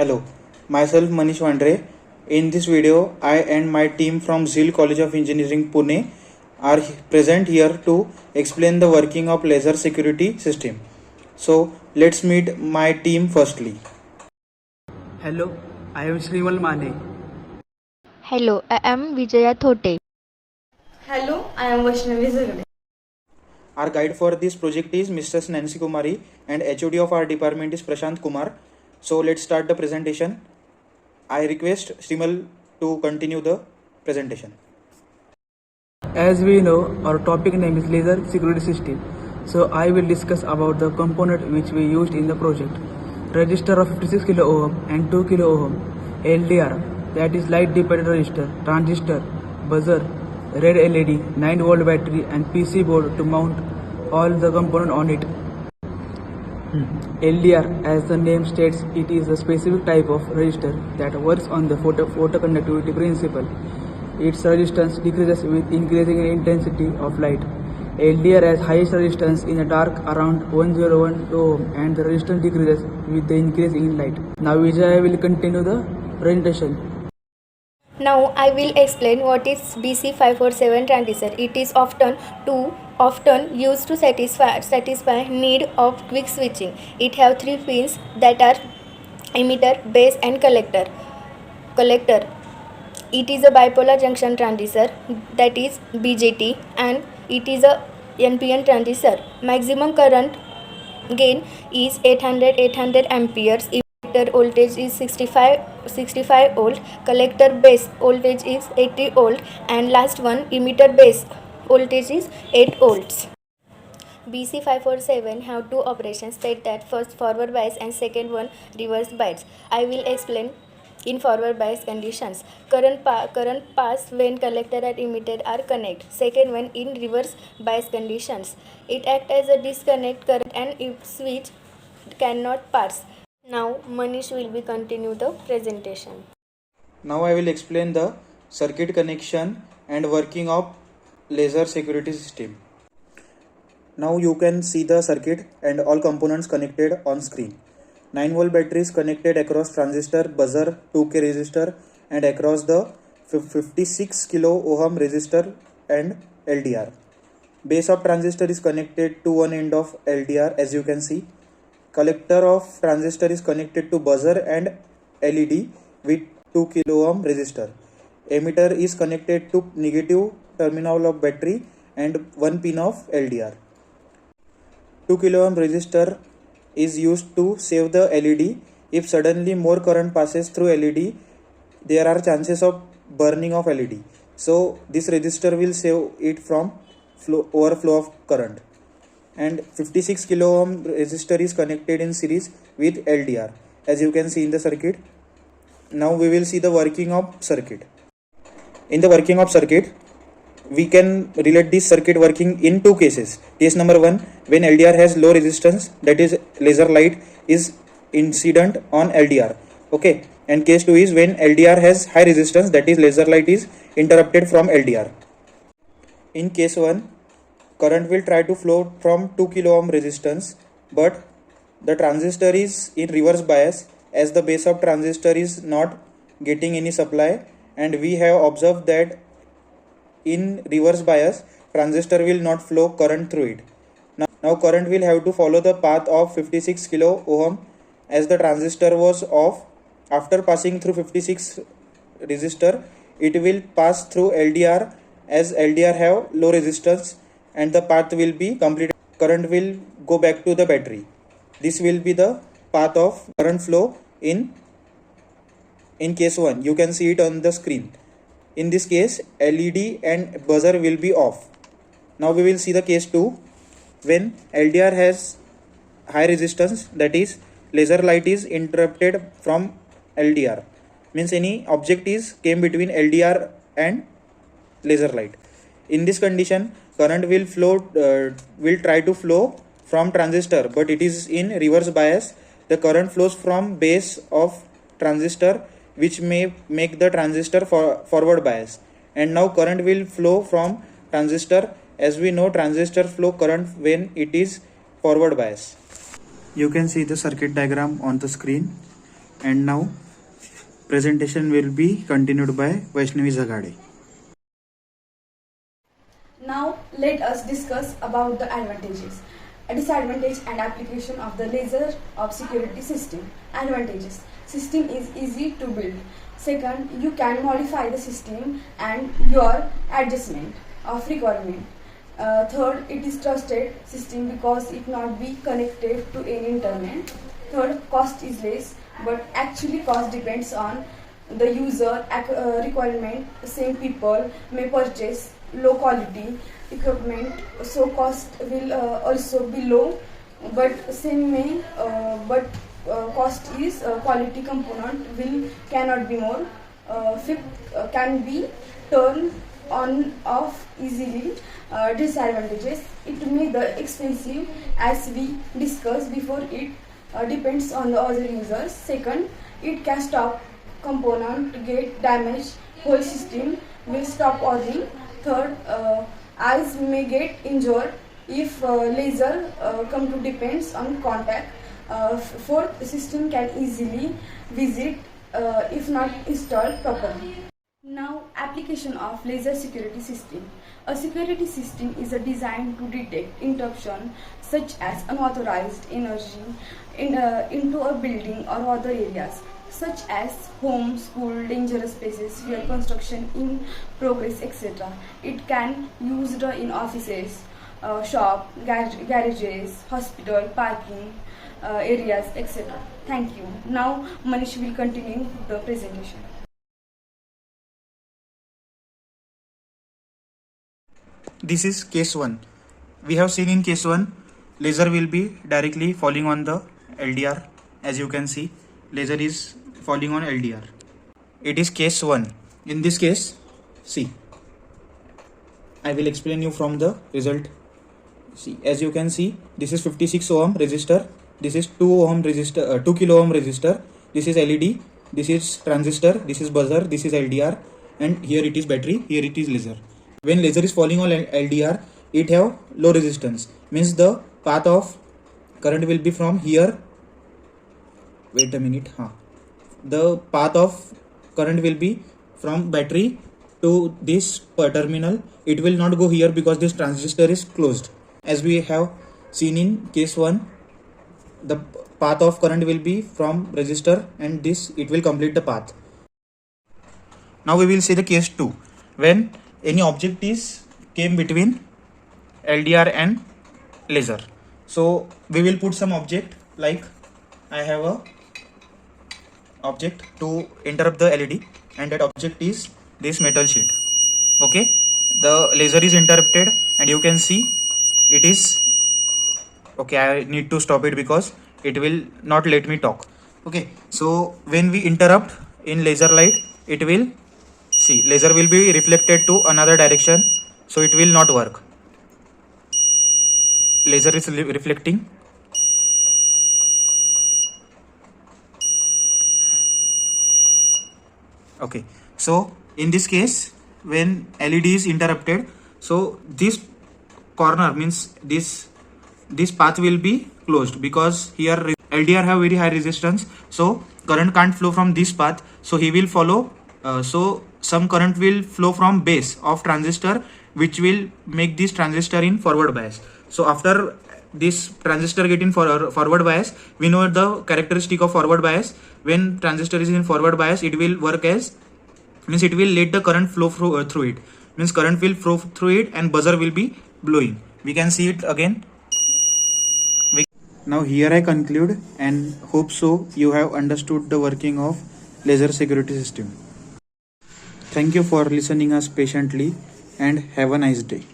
Hello, myself Manish Vandre. In this video, I and my team from ZIL College of Engineering Pune are present here to explain the working of laser security system. So let's meet my team firstly. Hello, I am Shrimal Mane. Hello, I am Vijaya Thote. Hello, I am Vaishnavi Zagade. Our guide for this project is Mrs. Nancy Kumari and HOD of our department is Prashant Kumar. So let's start the presentation. I request Shrimal to continue the presentation. As we know, our topic name is laser security system. So I will discuss about the component which we used in the project. Resistor of 56 kilo ohm and 2 kilo ohm, LDR, that is light dependent resistor, transistor, buzzer, red LED, 9 volt battery and PC board to mount all the component on it. LDR, as the name states, it is a specific type of resistor that works on the photoconductivity principle. Its resistance decreases with increasing intensity of light. LDR has highest resistance in the dark around 101 ohm and the resistance decreases with the increase in light. Now Vijaya will continue the presentation. Now I will explain what is BC547 transistor. It is often used to satisfy need of quick switching. It have three pins that are emitter, base and collector. It is a bipolar junction transistor, that is BJT, and it is a NPN transistor. Maximum current gain is 800 amperes. Emitter voltage is 65 volt. Collector base voltage is 80 volt, and last one, emitter base voltage is 8 volts. BC547 have two operations, that first forward bias and second one reverse bias. I will explain. In forward bias conditions, current pass when collector and emitter are connected. Second one, in reverse bias conditions, it acts as a disconnect current and if switch cannot pass. Now Manish will be continue the presentation. Now I will explain the circuit connection and working of laser security system. Now you can see the circuit and all components connected on screen. 9 volt battery is connected across transistor, buzzer, 2K resistor and across the 56 kilo ohm resistor and LDR. Base of transistor is connected to one end of LDR as you can see. Collector of transistor is connected to buzzer and LED with 2 kilo ohm resistor. Emitter is connected to negative terminal of battery and one pin of LDR. 2 kilo ohm resistor is used to save the LED. If suddenly more current passes through LED, there are chances of burning of LED. So this resistor will save it from overflow of current. And 56 kilo ohm resistor is connected in series with LDR as you can see in the circuit. Now we will see the working of circuit. In the working of circuit, we can relate this circuit working in two cases. Case number 1, when LDR has low resistance, that is laser light is incident on LDR. Okay. And case 2 is when LDR has high resistance, that is laser light is interrupted from LDR. In case 1, current will try to flow from 2 kilo ohm resistance, but the transistor is in reverse bias as the base of transistor is not getting any supply, and we have observed that in reverse bias transistor will not flow current through it. Now current will have to follow the path of 56 kilo ohm as the transistor was off. After passing through 56 resistor, it will pass through LDR as LDR have low resistance and the path will be completed. Current will go back to the battery. This will be the path of current flow in case 1. You can see it on the screen. In this case, LED and buzzer will be off. Now we will see the case 2. When LDR has high resistance, that is laser light is interrupted from LDR. Means any object is came between LDR and laser light. In this condition, current will try to flow from transistor, but it is in reverse bias. The current flows from base of transistor, which may make the transistor forward bias, and now current will flow from transistor. As we know, transistor flow current when it is forward bias. You can see the circuit diagram on the screen. And now presentation will be continued by Vaishnavi Zagade. Now let us discuss about the advantages, disadvantage and application of the laser of security system. Advantages: system is easy to build. Second, you can modify the system and your adjustment of requirement. Third, it is trusted system because it not be connected to any internet. Third, cost is less, but actually cost depends on the user requirement. Same people may purchase low quality equipment, so cost will also be low, but same may cost is quality component will cannot be more. Fifth, can be turned on off easily. Disadvantages: it may the expensive, as we discussed before. It depends on the other users. Second, it can stop component get damaged, whole system will stop working. Third, eyes may get injured if laser come to depends on contact. Fourth, the system can easily visit if not installed properly. Now, application of laser security system. A security system is a design to detect interruption such as unauthorized energy into a building or other areas, such as home, school, dangerous places where construction in progress, etc. It can used in offices, shop, garages, hospital, parking areas, etc. Thank you. Now Manish will continue the presentation. This is case 1. We have seen in case 1, laser will be directly falling on the LDR. As you can see, laser is falling on LDR. It is case 1. In this case, see, I will explain you from the result. See, as you can see, this is 56 ohm resistor, this is 2 ohm resistor, 2 kilo ohm resistor, this is LED, this is transistor, this is buzzer, this is LDR, and here it is battery, here it is laser. When laser is falling on LDR, it have low resistance, means the path of current will be from here. Wait a minute. The path of current will be from battery to this terminal. It will not go here because this transistor is closed. As we have seen in case 1, the path of current will be from resistor and this it will complete the path. Now we will see the case 2, when any object is came between LDR and laser. So we will put some object, like I have a object to interrupt the LED, and that object is this metal sheet. Okay, the laser is interrupted and you can see it is okay. I need to stop it because it will not let me talk. Okay, so when we interrupt in laser light, it will see laser will be reflected to another direction, so it will not work. Laser is reflecting. Okay, so in this case, when LED is interrupted, so this corner means this path will be closed because here LDR have very high resistance, so current can't flow from this path, so he will follow so some current will flow from base of transistor, which will make this transistor in forward bias. So after this transistor get in forward bias, we know the characteristic of forward bias. When transistor is in forward bias, it will work as, means it will let the current flow through it, means current will flow through it and buzzer will be blowing. We can see it again. Now here I conclude and hope so you have understood the working of laser security system. Thank you for listening us patiently and have a nice day.